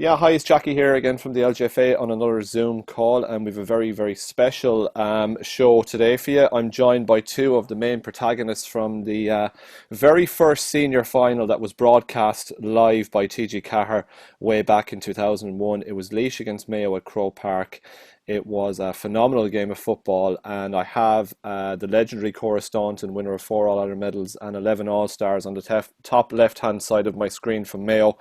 Yeah, hi, it's Jackie here again from the LGFA on another Zoom call, and we have a very, very special show today for you. I'm joined by two of the main protagonists from the very first senior final that was broadcast live by TG Cahill way back in 2001. It was Laois against Mayo at Croke Park. It was a phenomenal game of football, and I have the legendary Cora Staunton, winner of 4 All-Ireland medals and 11 All-Stars, on the top left-hand side of my screen from Mayo.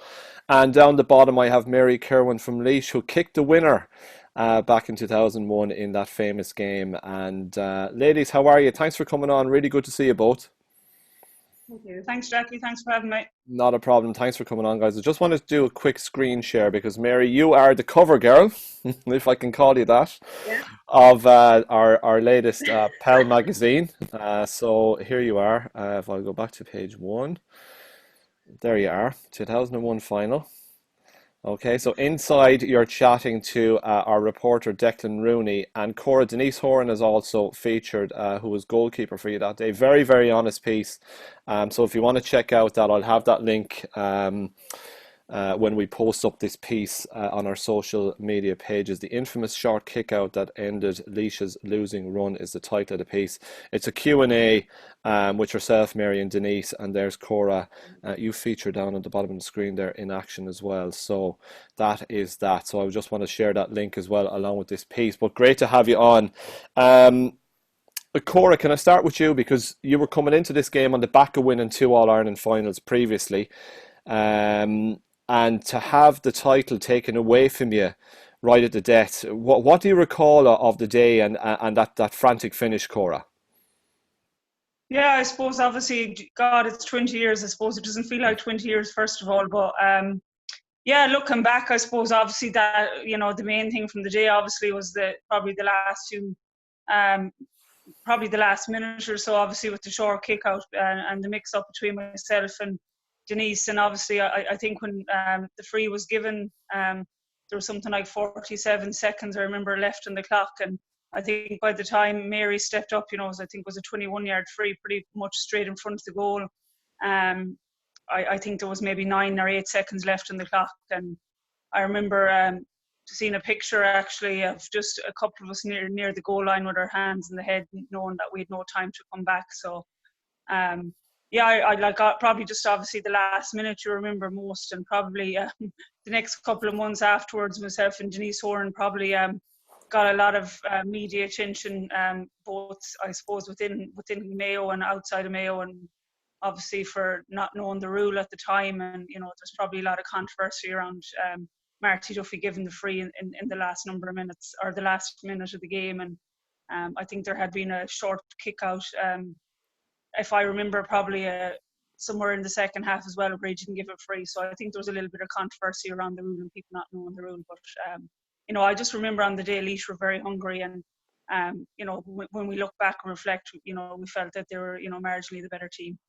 And down the bottom, I have Mary Kirwan from Laois, who kicked the winner back in 2001 in that famous game. And ladies, how are you? Thanks for coming on. Really good to see you both. Thank you. Thanks, Jackie. Thanks for having me. Not a problem. Thanks for coming on, guys. I just wanted to do a quick screen share because, Mary, you are the cover girl, if I can call you that, Yeah. of our latest Peil Magazine. So here you are. If I go back to page one, there you are, 2001 final. Okay, so inside you're chatting to our reporter Declan Rooney, and Cora, Denise Horan is also featured, who was goalkeeper for you that day. Very, very honest piece. So if you want to check out that, I'll have that link when we post up this piece on our social media pages. The infamous short kick out that ended Laois's losing run is the title of the piece. It's a Q&A with yourself, Mary, and Denise, and there's Cora. You feature down at the bottom of the screen there in action as well. So that is that. So I just want to share that link as well along with this piece. But great to have you on. Cora, can I start with you, because you were coming into this game on the back of winning 2 All-Ireland finals previously. And to have the title taken away from you right at the death, what do you recall of the day and that frantic finish, Cora? Yeah, I suppose obviously, God, it's 20 years. I suppose it doesn't feel like 20 years, first of all. But yeah, looking back, I suppose obviously that, the main thing from the day obviously was probably the last few, probably the last minute or so, obviously with the short kick out and the mix up between myself and Denise. And obviously I think when the free was given, there was something like 47 seconds, I remember, left on the clock. And I think by the time Mary stepped up, I think it was a 21-yard free, pretty much straight in front of the goal. I think there was maybe 9 or 8 seconds left on the clock. And I remember seeing a picture actually of just a couple of us near the goal line with our hands in the head, knowing that we had no time to come back. So yeah, I got probably just obviously the last minute you remember most, and probably the next couple of months afterwards, myself and Denise Horan probably got a lot of media attention, both I suppose within Mayo and outside of Mayo, and obviously for not knowing the rule at the time. And there's probably a lot of controversy around Marty Duffy giving the free in the last number of minutes, or the last minute of the game. And I think there had been a short kick out, if I remember, probably somewhere in the second half as well, where he didn't give it free. So I think there was a little bit of controversy around the rule and people not knowing the rule. But I just remember on the day Laois were very hungry, and when we look back and reflect, we felt that they were marginally the better team.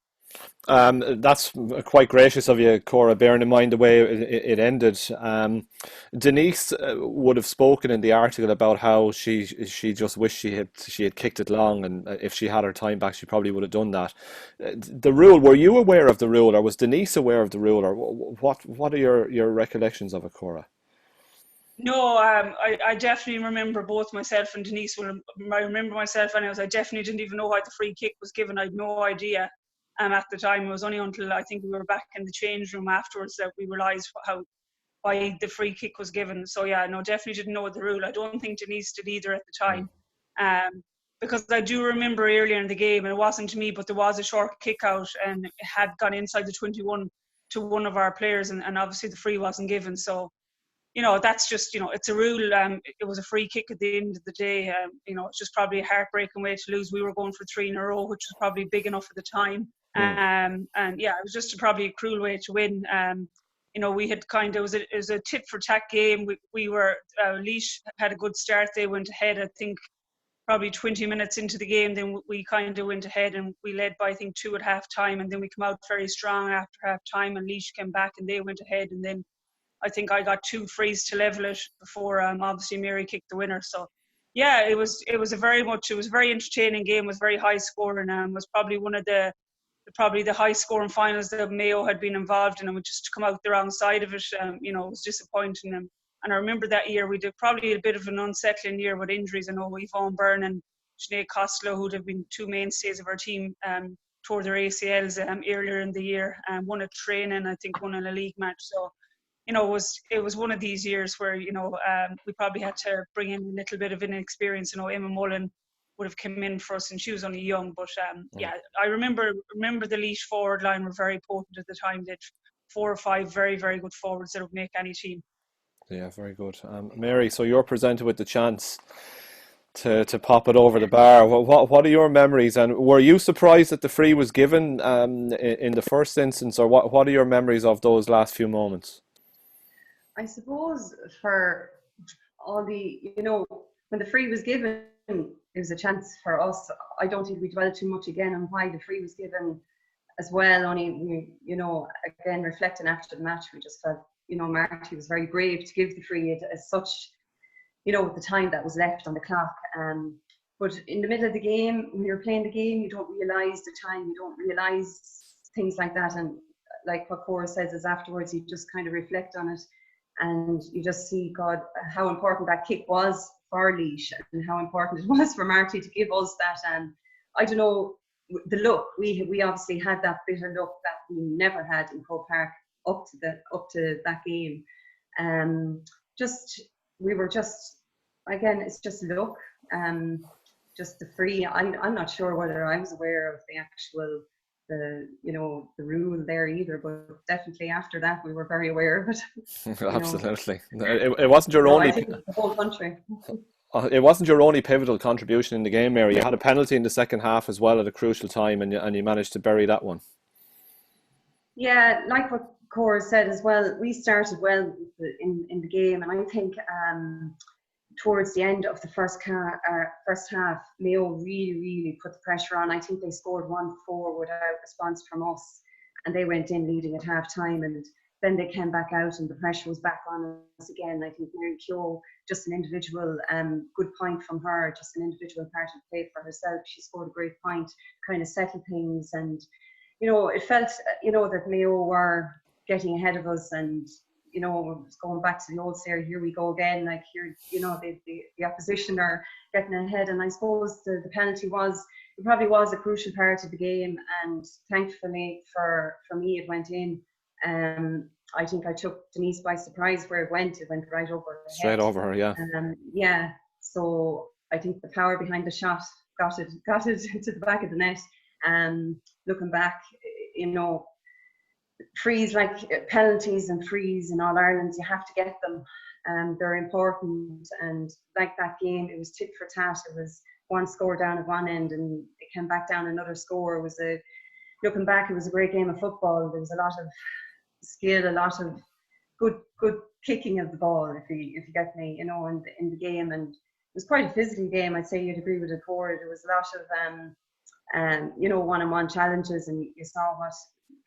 That's quite gracious of you, Cora, bearing in mind the way it ended. Denise would have spoken in the article about how she just wished she had kicked it long, and if she had her time back, she probably would have done that. The rule, were you aware of the rule, or was Denise aware of the rule, or what are your recollections of it, Cora? No, I definitely remember both myself and Denise. I remember myself, and I definitely didn't even know why the free kick was given. I had no idea. At the time, it was only until I think we were back in the change room afterwards that we realised why the free kick was given. So yeah, no, definitely didn't know the rule. I don't think Denise did either at the time, because I do remember earlier in the game, and it wasn't to me, but there was a short kick out, and it had gone inside the 21 to one of our players, and obviously the free wasn't given. So that's just, it's a rule. It was a free kick at the end of the day. It's just probably a heartbreaking way to lose. We were going for 3 in a row, which was probably big enough at the time. And yeah, it was just probably a cruel way to win. We had it was a tit for tat game. We were, Laois had a good start. They went ahead, I think, probably 20 minutes into the game. Then we kind of went ahead, and we led by, I think, 2 at half time. And then we come out very strong after half time, and Laois came back and they went ahead. And then I think I got 2 frees to level it before obviously Mary kicked the winner. So yeah, it was a very entertaining game. It was very high scoring, and was probably one of the probably the high scoring finals that Mayo had been involved in, and we just come out the wrong side of it. You know, it was disappointing. And I remember that year we did probably a bit of an unsettling year with injuries. I know Yvonne Byrne and Sinead Costello, who'd have been two mainstays of our team, tore their ACLs earlier in the year, one at training, I think one in a league match. So, you know, it was one of these years where, you know, we probably had to bring in a little bit of inexperience. You know, Emma Mullen would have come in for us, and she was only young. But yeah, I remember the Laois forward line were very potent at the time. They had 4 or 5 very, very good forwards that would make any team. Yeah, very good. Mary, so you're presented with the chance to pop it over the bar. What are your memories, and were you surprised that the free was given in the first instance, or what are your memories of those last few moments? I suppose for all the, you know, when the free was given, it was a chance for us. I don't think we dwell too much again on why the free was given as well. Only, you know, again, reflecting after the match, we just felt, you know, Marty was very brave to give the free as such, you know, with the time that was left on the clock. But in the middle of the game, when you're playing the game, you don't realise the time, you don't realise things like that. And like what Cora says is afterwards, you just kind of reflect on it, and you just see, God, how important that kick was for Laois, and how important it was for Marty to give us that. And I don't know, the luck, we obviously had that bit of luck that we never had in Croke Park up to that game. We were just, again, it's just luck. Just the free, I'm not sure whether I was aware of the actual, you know, the rule there either, but definitely after that we were very aware of it. Absolutely. It wasn't your only. I think the whole country. It wasn't your only pivotal contribution in the game, Mary. You had a penalty in the second half as well at a crucial time, and you managed to bury that one. Yeah, like what Cora said as well, we started well in the game, and I think towards the end of the first half, Mayo really put the pressure on. I think they scored 1-4 without response from us, and they went in leading at half time, and then they came back out and the pressure was back on us again. I think Mary Kirwan, just an individual good point from her, just an individual part of the play for herself. She scored a great point, kind of settled things, and you know, it felt, you know, that Mayo were getting ahead of us, and you know, going back to the old saying, here we go again, like here, you know, the opposition are getting ahead. And I suppose the penalty probably was a crucial part of the game, and thankfully for me it went in. I think I took Denise by surprise where it went right over her straight head. Over her, yeah. Yeah, so I think the power behind the shot got it to the back of the net. Looking back, you know, frees, like penalties and frees in All Ireland, you have to get them. They're important, and like that game, it was tit for tat. It was one score down at one end, and it came back down another score. Looking back, it was a great game of football. There was a lot of skill, a lot of good kicking of the ball, if you get me, you know, in the game. And it was quite a physical game. I'd say you'd agree with it, Cora. There was a lot of you know, one-on-one challenges, and you saw what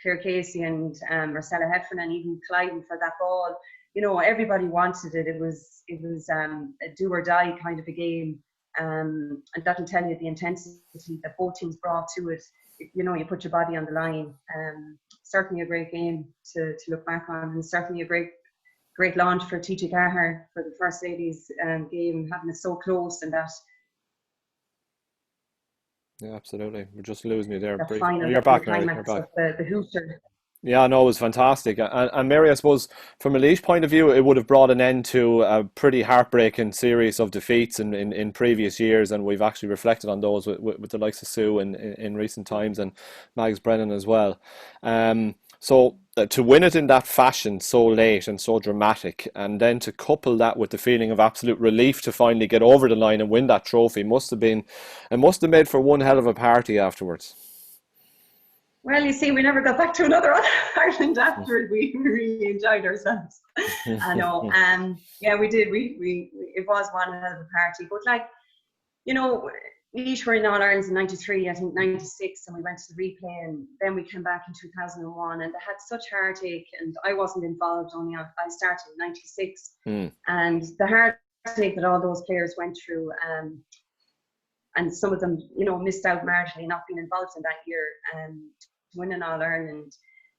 Claire Casey and Marcella Heffernan, even colliding for that ball. You know, everybody wanted it. It was a do or die kind of a game, and that'll tell you the intensity that both teams brought to it. You know, you put your body on the line. Certainly a great game to look back on, and certainly a great launch for TJ Gahar for the First Ladies game, having it so close, and that. Yeah, absolutely. We're just losing you there. Final, you're back, Mary. You're back. The hooter. Yeah, no, it was fantastic. And Mary, I suppose from a Laois point of view, it would have brought an end to a pretty heartbreaking series of defeats in previous years, and we've actually reflected on those with the likes of Sue in recent times, and Mags Brennan as well. So to win it in that fashion, so late and so dramatic, and then to couple that with the feeling of absolute relief to finally get over the line and win that trophy, must have made for one hell of a party afterwards. Well, you see, we never got back to another Ireland after we really enjoyed ourselves. I know. Yeah, we did. It was one hell of a party. But like, you know, we each were in All Ireland in '93, I think '96, and we went to the replay, and then we came back in 2001, and they had such heartache, and I wasn't involved. Only I started in '96, and the heartache that all those players went through. And some of them, you know, missed out marginally not being involved in that year. win an All-Ireland.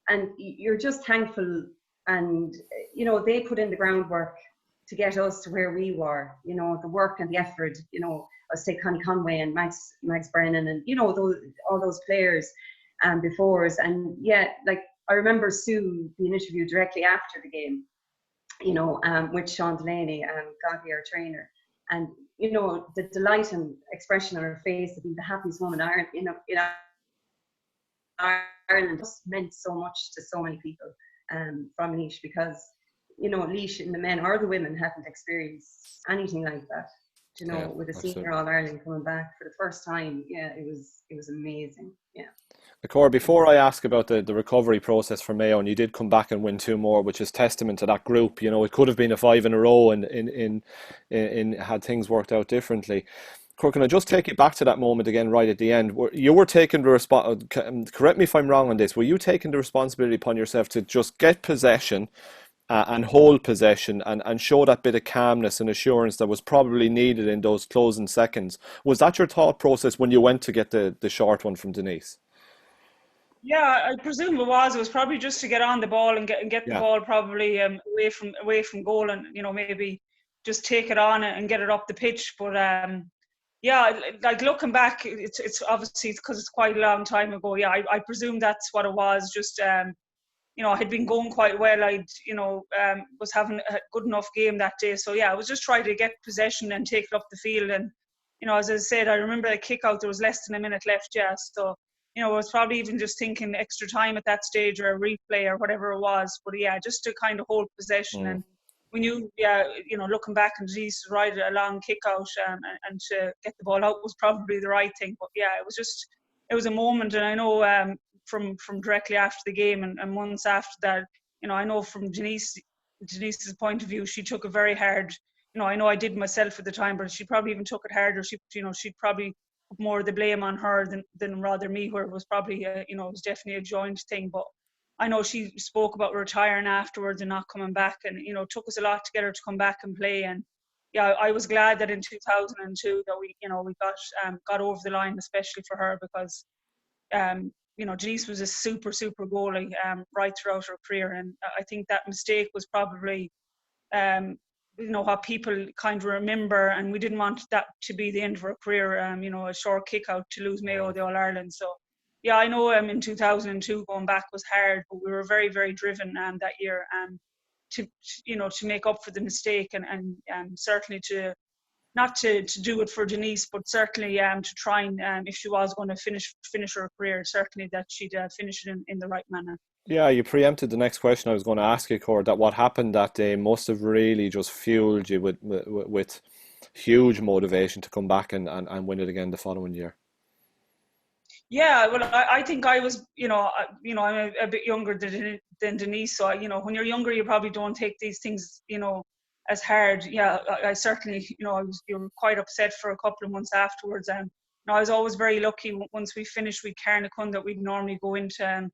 And you're just thankful. And, you know, they put in the groundwork to get us to where we were, you know, the work and the effort, you know, I'll say Connie Conway and Max Brennan and, you know, all those players before us. And yeah, like I remember Sue being interviewed directly after the game, you know, with Sean Delaney and Godby, our trainer. And, you know, the delight and expression on her face to be the happiest woman in Ireland just meant so much to so many people from Laois, because, you know, Laois and the men or the women haven't experienced anything like that. You know, with a senior All-Ireland coming back for the first time, yeah, it was amazing. Yeah. Cora, before I ask about the recovery process for Mayo, and you did come back and win 2 more, which is testament to that group. You know, it could have been a 5 in a row, and in had things worked out differently. Cora, can I just take you back to that moment again, right at the end? You were taking the correct me if I'm wrong on this. Were you taking the responsibility upon yourself to just get possession? And hold possession and show that bit of calmness and assurance that was probably needed in those closing seconds? Was that your thought process when you went to get the short one from Denise? Yeah, I presume it was. It was probably just to get on the ball and get the ball probably away from goal, and, you know, maybe just take it on and get it up the pitch. But yeah, like looking back, it's obviously because it's quite a long time ago. Yeah, I presume that's what it was. Just you know, I had been going quite well. I'd, you know, was having a good enough game that day. So yeah, I was just trying to get possession and take it up the field. And, you know, as I said, I remember the kick out, there was less than a minute left, yeah. So, you know, I was probably even just thinking extra time at that stage, or a replay or whatever it was. But yeah, just to kind of hold possession. And we knew, yeah, you know, looking back, and Denise to ride a long kick out and to get the ball out was probably the right thing. But yeah, it was a moment. And I know from directly after the game and months after that, you know, I know from Denise's point of view, she took it very hard. You know, I know I did myself at the time, but she probably even took it harder. She'd probably put more of the blame on her than rather me, where it was probably, you know, it was definitely a joint thing. But I know she spoke about retiring afterwards and not coming back, and, you know, it took us a lot to get her to come back and play. And yeah, I was glad that in 2002 that we got over the line, especially for her, because you know, Denise was a super goalie right throughout her career, and I think that mistake was probably you know, what people kind of remember, and we didn't want that to be the end of her career. You know, a short kick out to lose Mayo the All Ireland. So yeah, I know in 2002 going back was hard, but we were very driven that year to you know, to make up for the mistake, and certainly to not to do it for Denise, but certainly to try and if she was going to finish her career, certainly that she'd finish it in the right manner. Yeah, you preempted the next question I was going to ask you, Cora, that what happened that day must have really just fueled you with huge motivation to come back and win it again the following year. Yeah, well, I think I was, you know, I'm a bit younger than Denise, so you know, when you're younger, you probably don't take these things, you know, as hard. Yeah, I certainly, you know, you were quite upset for a couple of months afterwards, and you know, I was always very lucky once we finished with Carnacon that we'd normally go into,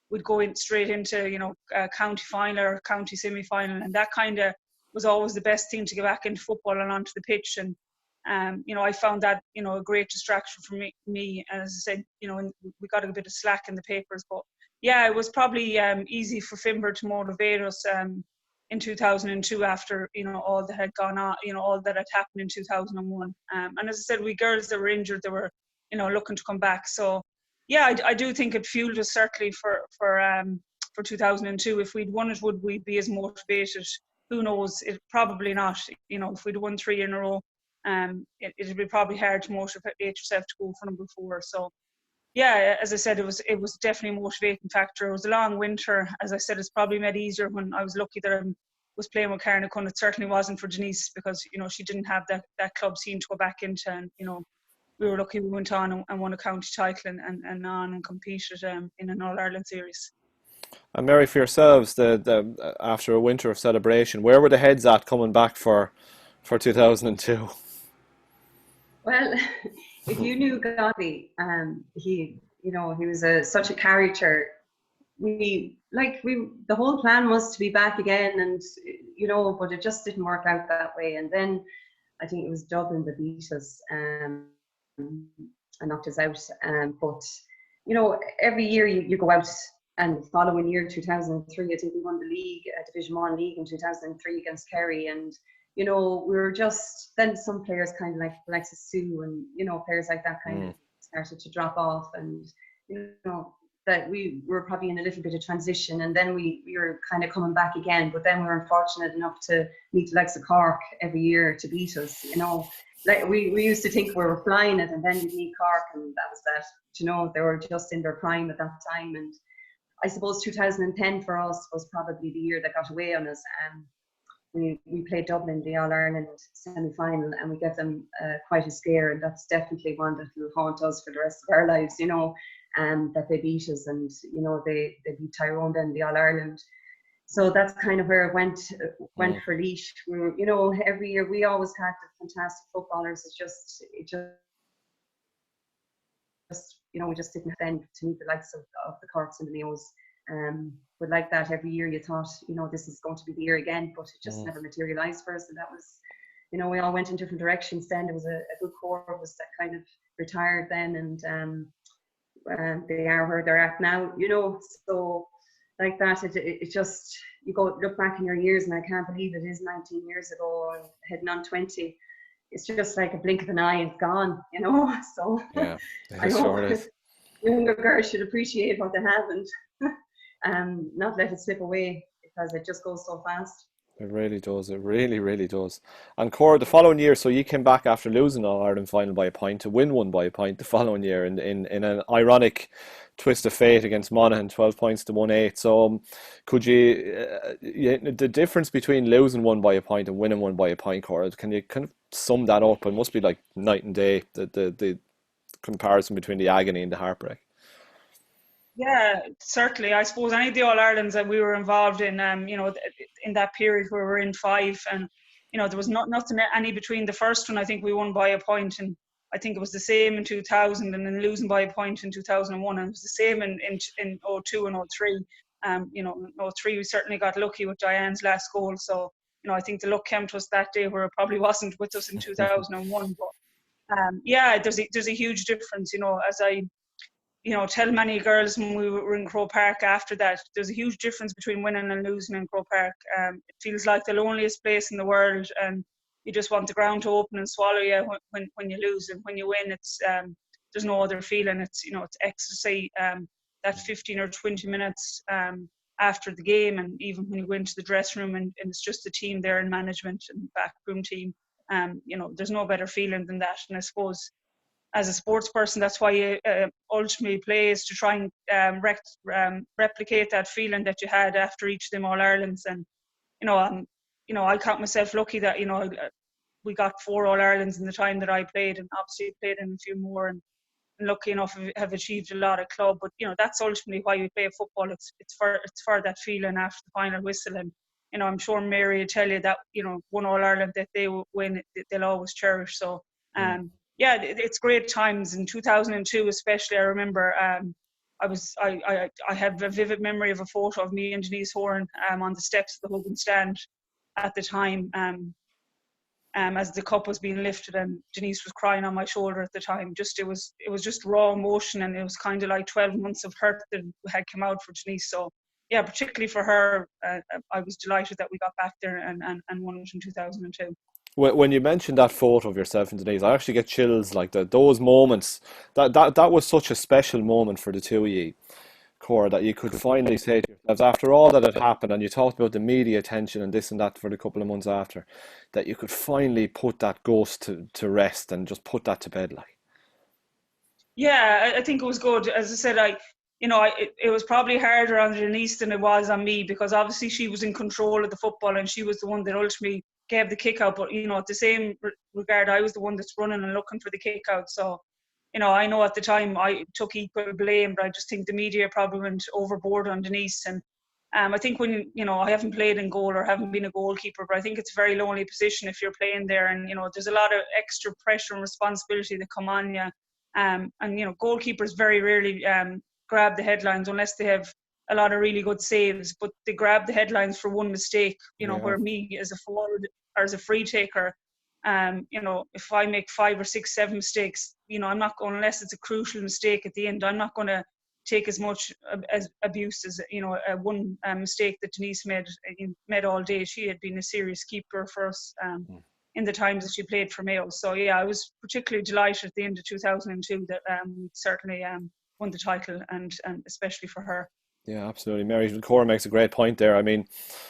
we'd go in straight into, you know, county final or county semi-final, and that kind of was always the best thing to get back into football and onto the pitch. And you know, I found that, you know, a great distraction for me. And as I said, you know, we got a bit of slack in the papers, but yeah, it was probably easy for Finbar to motivate us in 2002 after, you know, all that had gone on, you know, all that had happened in 2001. And as I said, we girls that were injured, that were, you know, looking to come back. So yeah, I do think it fueled us certainly for 2002. If we'd won it, would we be as motivated? Who knows? It probably not. You know, if we'd won 3 in a row, it'd be probably hard to motivate yourself to go for number 4. So yeah, as I said, it was definitely a motivating factor. It was a long winter. As I said, it's probably made easier when I was lucky that I was playing with Carnacon. It certainly wasn't for Denise, because, you know, she didn't have that club scene to go back into, and, you know, we were lucky we went on and won a county title and on and competed in an All-Ireland series. And Mary, for yourselves, the after a winter of celebration, where were the heads at coming back for 2002? Well, if you knew Godby, he, you know, he was such a character. The whole plan was to be back again, and, you know, but it just didn't work out that way. And then I think it was Dublin that beat us and knocked us out. But you know, every year you go out, and the following year, 2003, I think we won the league, Division 1 league in 2003 against Kerry. And, you know, we were just, then some players kind of like Sue and, you know, players like that kind of started to drop off. And, you know, that we were probably in a little bit of transition, and then we were kind of coming back again. But then we were unfortunate enough to meet the likes of Cork every year to beat us, you know. Like we used to think we were flying it, and then we'd meet Cork, and that was that. You know, they were just in their prime at that time. And I suppose 2010 for us was probably the year that got away on us. We played Dublin, the All-Ireland semi-final, and we gave them quite a scare. And that's definitely one that will haunt us for the rest of our lives, you know, that they beat us. And, you know, they beat Tyrone then, the All-Ireland. So that's kind of where it went for Laois. We were, you know, every year we always had the fantastic footballers. It just you know, we just didn't defend to meet the likes of the Corks and the Mayos. But like that, every year you thought, you know, this is going to be the year again, but it just never materialised for us. And that was, you know, we all went in different directions then. There was a good core was that kind of retired then, and they are where they're at now, you know. So like that, it just, you go look back in your years, and I can't believe it is 19 years ago, heading on 20. It's just like a blink of an eye, it's gone, you know. So Yeah, I hope sure is. younger girls should appreciate what they have, and not let it slip away, because it just goes so fast. It really does. It really, really does. And Cora, the following year, so you came back after losing All Ireland final by a point to win one by a point the following year in an ironic twist of fate against Monaghan, 12 points to 1-8. So could you, the difference between losing one by a point and winning one by a point, Cora, can you kind of sum that up? It must be like night and day, the comparison between the agony and the heartbreak. Yeah, certainly. I suppose any of the All Irelands that we were involved in, you know, in that period where we were in 5, and you know, there was nothing any between. The first one, I think we won by a point, and I think it was the same in 2000, and then losing by a point in 2001, and it was the same in 02 and 03. You know, 03 we certainly got lucky with Diane's last goal, so you know, I think the luck came to us that day where it probably wasn't with us in 2001. But yeah, there's a huge difference, you know, as I, you know, tell many girls when we were in Croke Park after that, there's a huge difference between winning and losing in Croke Park. It feels like the loneliest place in the world, and you just want the ground to open and swallow you when you lose. And when you win, it's there's no other feeling. It's, you know, it's ecstasy. That 15 or 20 minutes after the game, and even when you go into the dressing room and it's just the team there and management and backroom team, you know, there's no better feeling than that. And I suppose, as a sports person, that's why you ultimately play, is to try and replicate that feeling that you had after each of them All Irelands. And you know, I count myself lucky that, you know, we got 4 All Irelands in the time that I played, and obviously played in a few more, and lucky enough have achieved a lot of club. But you know, that's ultimately why we play football. It's for that feeling after the final whistle. And you know, I'm sure Mary will tell you that, you know, one All Ireland that they win, they'll always cherish. So yeah, it's great times. In 2002 especially, I remember I have a vivid memory of a photo of me and Denise Horan on the steps of the Hogan stand at the time, as the cup was being lifted, and Denise was crying on my shoulder at the time. It was just raw emotion, and it was kind of like 12 months of hurt that had come out for Denise. So yeah, particularly for her, I was delighted that we got back there and won it in 2002. When you mentioned that photo of yourself and Denise, I actually get chills. Like those moments, that was such a special moment for the two of you, Cora, that you could finally say to yourselves, after all that had happened, and you talked about the media attention and this and that for the couple of months after, that you could finally put that ghost to rest and just put that to bed. Like, yeah, I think it was good. As I said, it was probably harder on Denise than it was on me, because obviously she was in control of the football, and she was the one that ultimately gave the kick out. But you know, at the same regard, I was the one that's running and looking for the kick out. So you know, I know at the time I took equal blame, but I just think the media probably went overboard on Denise. And I think when, you know, I haven't played in goal or haven't been a goalkeeper, but I think it's a very lonely position if you're playing there, and you know, there's a lot of extra pressure and responsibility that come on you. And you know, goalkeepers very rarely grab the headlines unless they have a lot of really good saves, but they grab the headlines for one mistake, you know, where me as a forward or as a free taker, you know, if I make 5 or 6, 7 mistakes, you know, I'm not going, unless it's a crucial mistake at the end, I'm not going to take as much as abuse as, you know, one mistake that Denise made all day. She had been a serious keeper for us in the times that she played for Mayo. So yeah, I was particularly delighted at the end of 2002 that certainly won the title, and especially for her. Yeah, absolutely. Mary, Cora makes a great point there. I mean,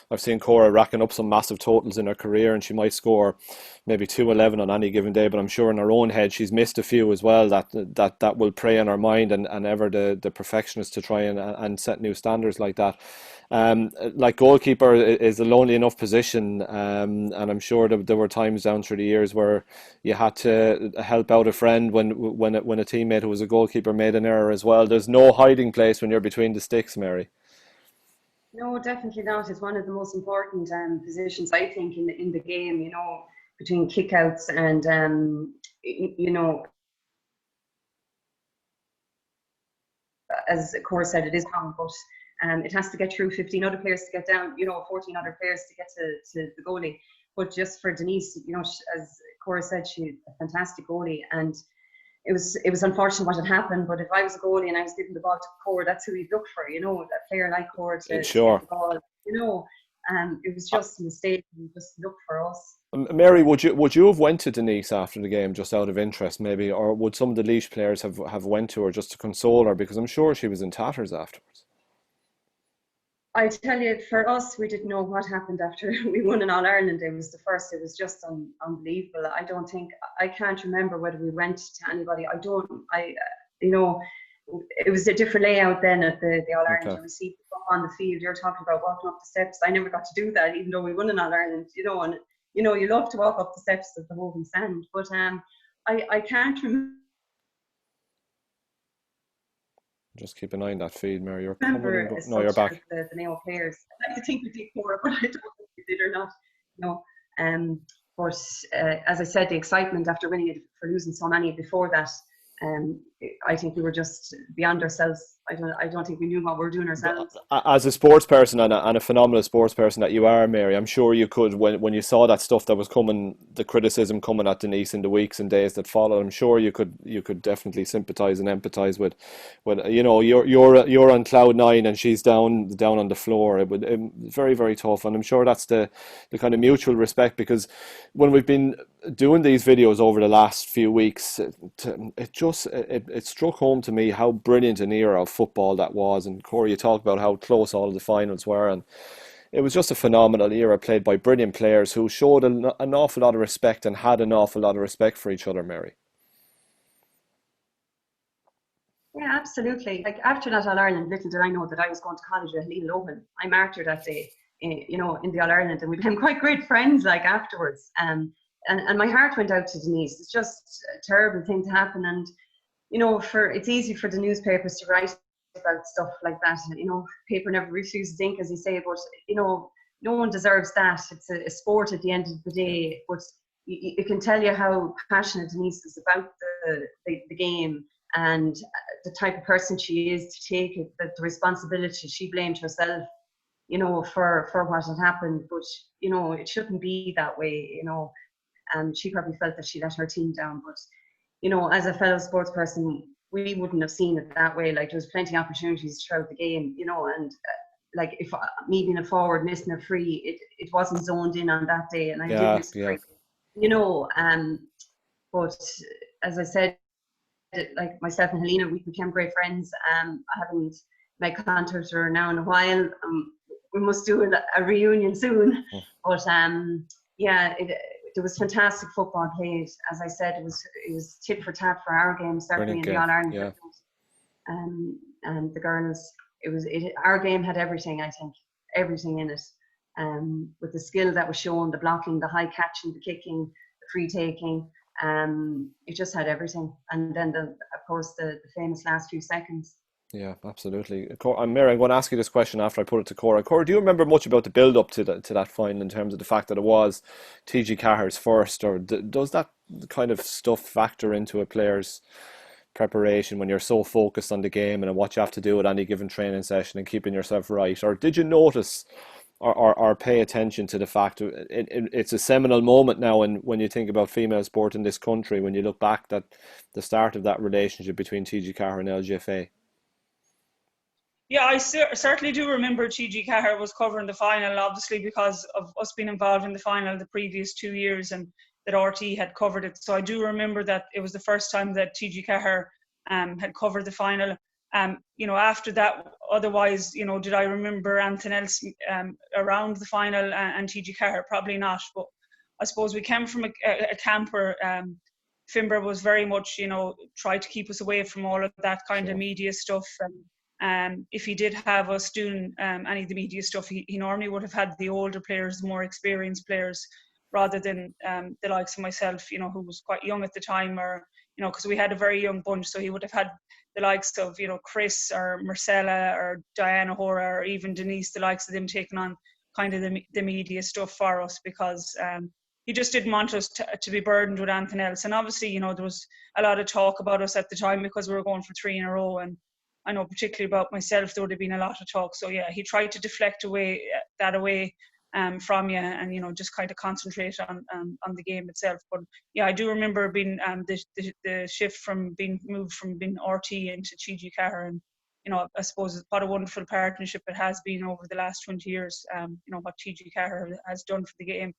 I've seen Cora racking up some massive totals in her career, and she might score maybe 211 on any given day, but I'm sure in her own head she's missed a few as well that will prey on her mind, and ever the perfectionist to try and set new standards like that. Like goalkeeper is a lonely enough position, and I'm sure there were times down through the years where you had to help out a friend when a teammate who was a goalkeeper made an error as well. There's no hiding place when you're between the sticks, Mary. No, definitely not. It's one of the most important positions, I think, in the game. You know, between kickouts and you know, as Cora said, it is common, but it has to get through 15 other players to get down. You know, 14 other players to get to the goalie. But just for Denise, you know, as Cora said, she's a fantastic goalie, and it was unfortunate what had happened. But if I was a goalie and I was giving the ball to Cora, that's who we'd look for. You know, a player like Cora to get the ball. You know, it was just a mistake. We just looked for us. Mary, would you have went to Denise after the game just out of interest, maybe, or would some of the Laois players have went to her just to console her, because I'm sure she was in tatters afterwards? I tell you, for us, we didn't know what happened after we won in All-Ireland. It was the first. It was just unbelievable. I can't remember whether we went to anybody. You know, it was a different layout then at the All-Ireland. Okay. You received up on the field. You're talking about walking up the steps. I never got to do that, even though we won in All-Ireland, you know, and, you know, you love to walk up the steps of the Hogan Stand. But I can't Just keep an eye on that feed, Mary. You're remember coming. No, you're back. the Mayo players. I like to think we did Cora, but I don't think we did or not. No. But as I said, the excitement after winning it, for losing so many before that, I think we were just beyond ourselves. I don't think we knew what we were doing ourselves. As a sports person and a phenomenal sports person that you are, Mary, I'm sure you could, when you saw that stuff that was coming, the criticism coming at Denise in the weeks and days that followed, I'm sure you could definitely sympathise and empathise with you know, you're on cloud nine and she's down on the floor. It very, very tough, and I'm sure that's the kind of mutual respect, because when we've been doing these videos over the last few weeks, it struck home to me how brilliant an era of football that was. And Cora, you talked about how close all of the finals were, and it was just a phenomenal era played by brilliant players who showed an awful lot of respect and had an awful lot of respect for each other, Mary. Yeah, absolutely. Like after that All-Ireland, little did I know that I was going to college with Laois. I marked her that day, you know, in the All-Ireland, and we became quite great friends like afterwards. And my heart went out to Denise. It's just a terrible thing to happen. And, you know, it's easy for the newspapers to write about stuff like that. You know, paper never refuses ink, as you say, but, you know, no one deserves that. It's a sport at the end of the day. But it can tell you how passionate Denise is about the game, and the type of person she is to take it, the responsibility. She blamed herself, you know, for what had happened. But, you know, it shouldn't be that way, you know. And she probably felt that she let her team down. But, you know, as a fellow sports person, we wouldn't have seen it that way. Like, there was plenty of opportunities throughout the game, you know, and like if me being a forward, missing a free, it wasn't zoned in on that day, and I did miss a free, you know. But as I said, like myself and Helena, we became great friends. I haven't made contact with her now in a while. We must do a reunion soon. But yeah, there was fantastic football played. As I said, it was tit for tat for our game, certainly in the All-Ireland. Yeah. And the girls, our game had everything, I think, everything in it. With the skill that was shown, the blocking, the high catching, the kicking, the free taking, it just had everything. And then of course the famous last few seconds. Yeah, absolutely. Mary, I'm going to ask you this question after I put it to Cora. Cora, do you remember much about the build-up to that final in terms of the fact that it was TG Cahir's first, or does that kind of stuff factor into a player's preparation when you're so focused on the game and what you have to do at any given training session and keeping yourself right? Or did you notice or pay attention to the fact it's a seminal moment now, and when you think about female sport in this country, when you look back at the start of that relationship between TG Cahir and LGFA? Yeah, I certainly do remember TG Cahir was covering the final, obviously because of us being involved in the final the previous 2 years, and that RT had covered it. So I do remember that it was the first time that TG Cahir had covered the final. After that, otherwise, did I remember anything else around the final and TG Cahir? Probably not. But I suppose we came from a camp where Finbar was very much, tried to keep us away from all of that kind of media stuff. And if he did have us doing any of the media stuff, he normally would have had the older players, the more experienced players, rather than the likes of myself, who was quite young at the time, or, because we had a very young bunch. So he would have had the likes of, Chris or Marcella or Diana Hora or even Denise, the likes of them taking on kind of the media stuff for us, because he just didn't want us to be burdened with anything else. And obviously, there was a lot of talk about us at the time because we were going for 3 in a row. And I know particularly about myself, there would have been a lot of talk. So yeah, he tried to deflect away from you, and just kind of concentrate on the game itself. But yeah, I do remember being the shift from being moved from being RT into TG Cahir, and I suppose what a wonderful partnership it has been over the last 20 years. What TG Cahir has done for the game.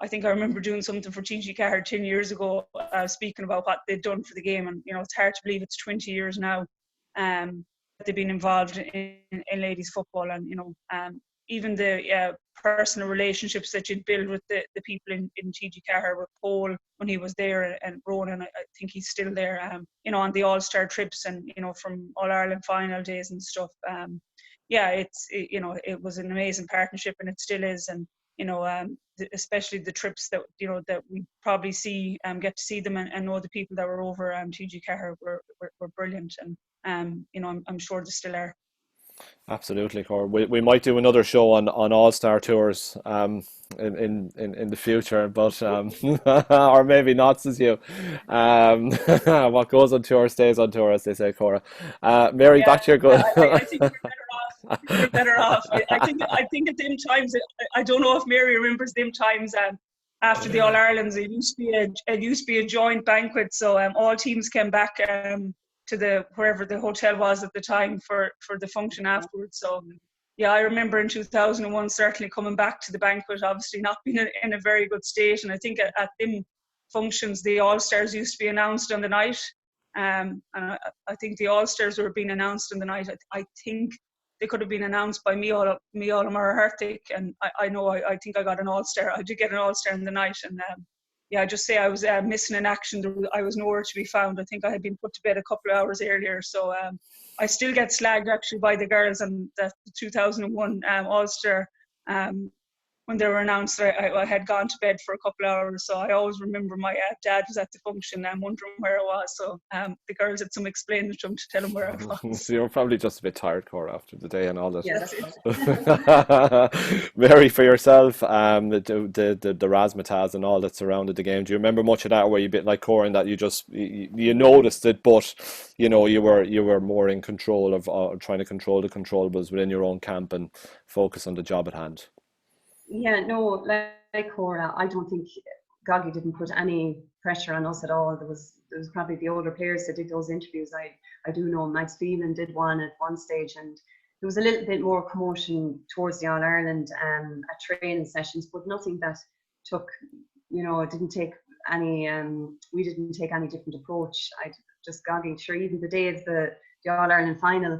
I think I remember doing something for TG Cahir 10 years ago, speaking about what they'd done for the game. And, it's hard to believe it's 20 years now that they've been involved in ladies football. And, even the personal relationships that you'd build with the people in TG Cahir, with Paul when he was there, and Ronan, I think he's still there, on the AllStar trips and, from All-Ireland final days and stuff. It was an amazing partnership, and it still is. And, especially the trips that that we probably get to see them and know the people that were over TG Cahir were brilliant, and I'm sure they still are. Absolutely, Cora. We might do another show on All-Star tours in the future, but or maybe not, says you. What goes on tour stays on tour, as they say, Cora. Mary, back to your good. I think we're better off. We're better off. I think at them times, I don't know if Mary remembers them times. After the All Irelands, it used to be a joint banquet. So all teams came back to wherever the hotel was at the time for the function afterwards. So yeah, I remember in 2001 certainly coming back to the banquet, obviously not being in a very good state. And I think at them functions, the All-Stars used to be announced on the night. And I think the All-Stars were being announced on the night. I think they could have been announced by Mícheál Murray-Hertic, and I think I got an All-Star. I did get an All-Star in the night, and I just say I was missing in action. I was nowhere to be found. I think I had been put to bed a couple of hours earlier, so I still get slagged actually by the girls on the 2001 All-Star. When they were announced, I had gone to bed for a couple of hours, so I always remember my dad was at the function and wondering where I was. So the girls had some explaining to him to tell him where I was. So you're probably just a bit tired, Cora, after the day and all that. Yeah, that's it. Mary, for yourself, the Razzmatazz and all that surrounded the game. Do you remember much of that? Or were you a bit like Cora in that you noticed it, but you were more in control of trying to control the controllables within your own camp and focus on the job at hand? Yeah, no, like Cora, I don't think Goggy didn't put any pressure on us at all. There was probably the older players that did those interviews. I do know Max Phelan did one at one stage, and there was a little bit more commotion towards the All Ireland at training sessions, but nothing that took, it didn't take any. We didn't take any different approach. I just Goggy, sure, even the day of the All Ireland final,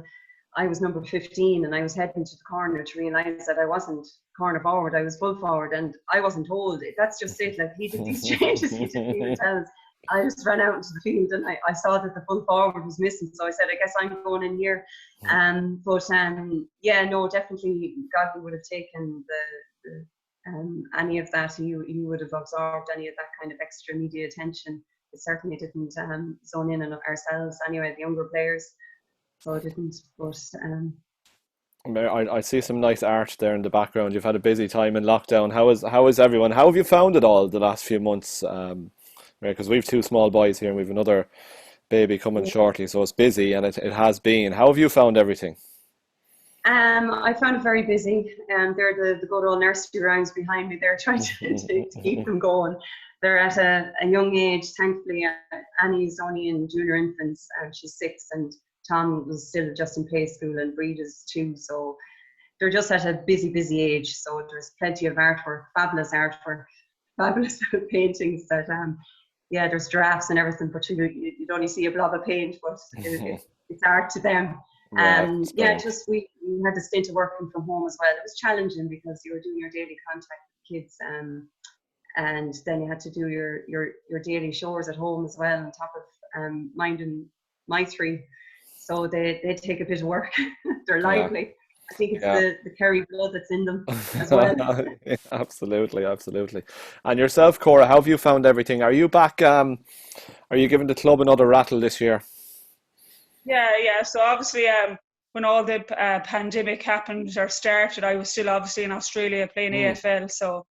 I was number 15 and I was heading to the corner to realise that I wasn't corner forward, I was full forward, and I wasn't told. That's just it. Like, he did these changes, he didn't even tell us. I just ran out into the field and I saw that the full forward was missing, so I said, I guess I'm going in here. No, definitely Godwin would have taken any of that. He would have absorbed any of that kind of extra media attention. It certainly didn't zone in on ourselves anyway, the younger players. So it didn't, but I see some nice art there in the background. You've had a busy time in lockdown. How is everyone? How have you found it all the last few months? Because we've 2 small boys here and we've another baby coming shortly, so it's busy, and it has been. How have you found everything? I found it very busy. They're the good old nursery rhymes behind me. They're trying to keep them going. They're at a young age. Thankfully, Annie's only in junior infants, and she's 6, and Tom was still just in play school and Breed is 2. So they're just at a busy age. So there's plenty of artwork, fabulous paintings that, yeah, there's drafts and everything, but you'd only see a blob of paint, but it's art to them. Yeah, just we had a stint of working from home as well. It was challenging because you were doing your daily contact with kids, and then you had to do your daily chores at home as well, on top of minding my 3. So they take a bit of work. They're lively. Yeah. I think it's the Kerry blood that's in them as well. Absolutely. And yourself, Cora, how have you found everything? Are you back? Are you giving the club another rattle this year? Yeah. So obviously, when all the pandemic happened or started, I was still obviously in Australia playing AFL. So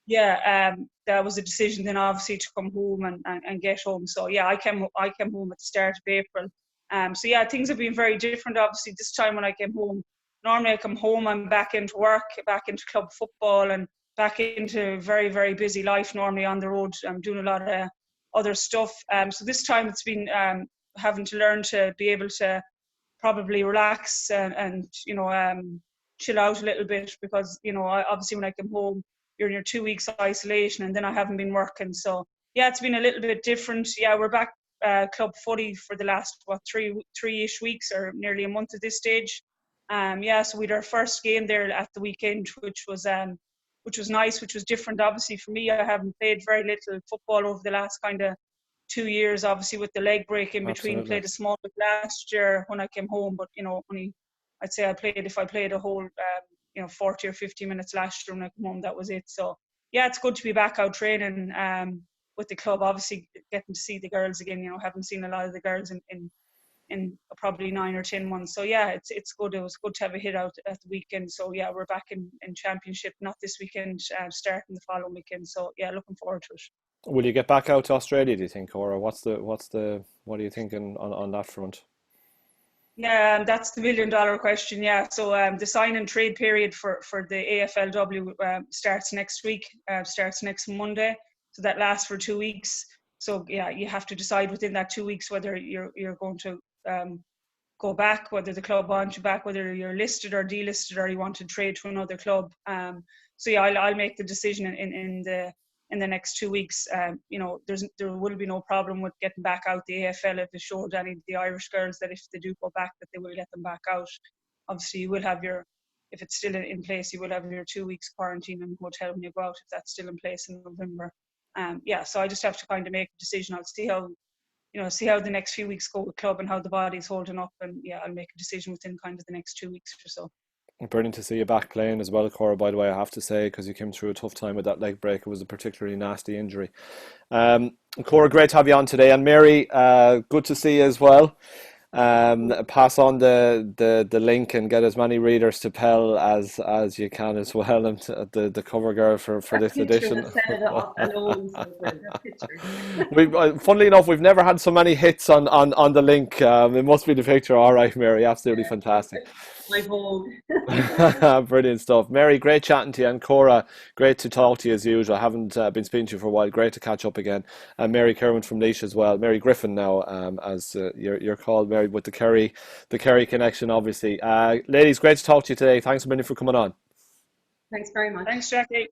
yeah, that was a decision then obviously to come home and get home. So yeah, I came home at the start of April. So yeah, things have been very different. Obviously, this time when I came home, normally I come home, I'm back into work, back into club football, and back into very, very busy life. Normally on the road, I'm doing a lot of other stuff. So this time it's been having to learn to be able to probably relax and chill out a little bit, because obviously when I come home, you're in your 2 weeks isolation, and then I haven't been working. So yeah, it's been a little bit different. Yeah, we're back club footy for the last three-ish weeks, or nearly a month at this stage. So we had our first game there at the weekend, which was nice, which was different. Obviously for me, I haven't played very little football over the last kind of 2 years, obviously with the leg break in between. Absolutely. Played a small bit last year when I came home, but only I'd say if I played a whole 40 or 50 minutes last year when I came home, that was it. So yeah, it's good to be back out training with the club, obviously getting to see the girls again. Haven't seen a lot of the girls in probably 9 or 10 months. So yeah, it's good. It was good to have a hit out at the weekend. So yeah, we're back in championship, not this weekend, starting the following weekend. So yeah, looking forward to it. Will you get back out to Australia, do you think, or what are you thinking on that front? Yeah, that's the $1 million question. Yeah, so the sign and trade period for the AFLW starts next week. Starts next Monday. So that lasts for 2 weeks. So yeah, you have to decide within that 2 weeks whether you're going to go back, whether the club wants you back, whether you're listed or delisted, or you want to trade to another club. So yeah, I'll make the decision in the next 2 weeks. There will be no problem with getting back out the AFL if it showed any of the Irish girls that if they do go back, that they will let them back out. Obviously, you will have if it's still in place, you will have your 2 weeks quarantine in the hotel when you go out, if that's still in place in November. So I just have to kind of make a decision. I'll see how the next few weeks go with club and how the body's holding up, and yeah, I'll make a decision within kind of the next 2 weeks or so. Brilliant to see you back playing as well, Cora, by the way, I have to say, because you came through a tough time with that leg break. It was a particularly nasty injury. Cora, great to have you on today. And Mary, good to see you as well. Pass on the link and get as many readers to Peil as you can as well, and the cover girl for this edition. Funnily enough, we've never had so many hits on the link. It must be the picture. All right, Mary, absolutely fantastic. My vogue. Brilliant stuff. Mary, great chatting to you, and Cora, great to talk to you as usual. I haven't been speaking to you for a while. Great to catch up again. And Mary Kirwan from Laois as well. Mary Griffin now, as you're called, Mary, with the Kerry connection, obviously. Ladies, great to talk to you today. Thanks a million for coming on. Thanks very much. Thanks, Jackie.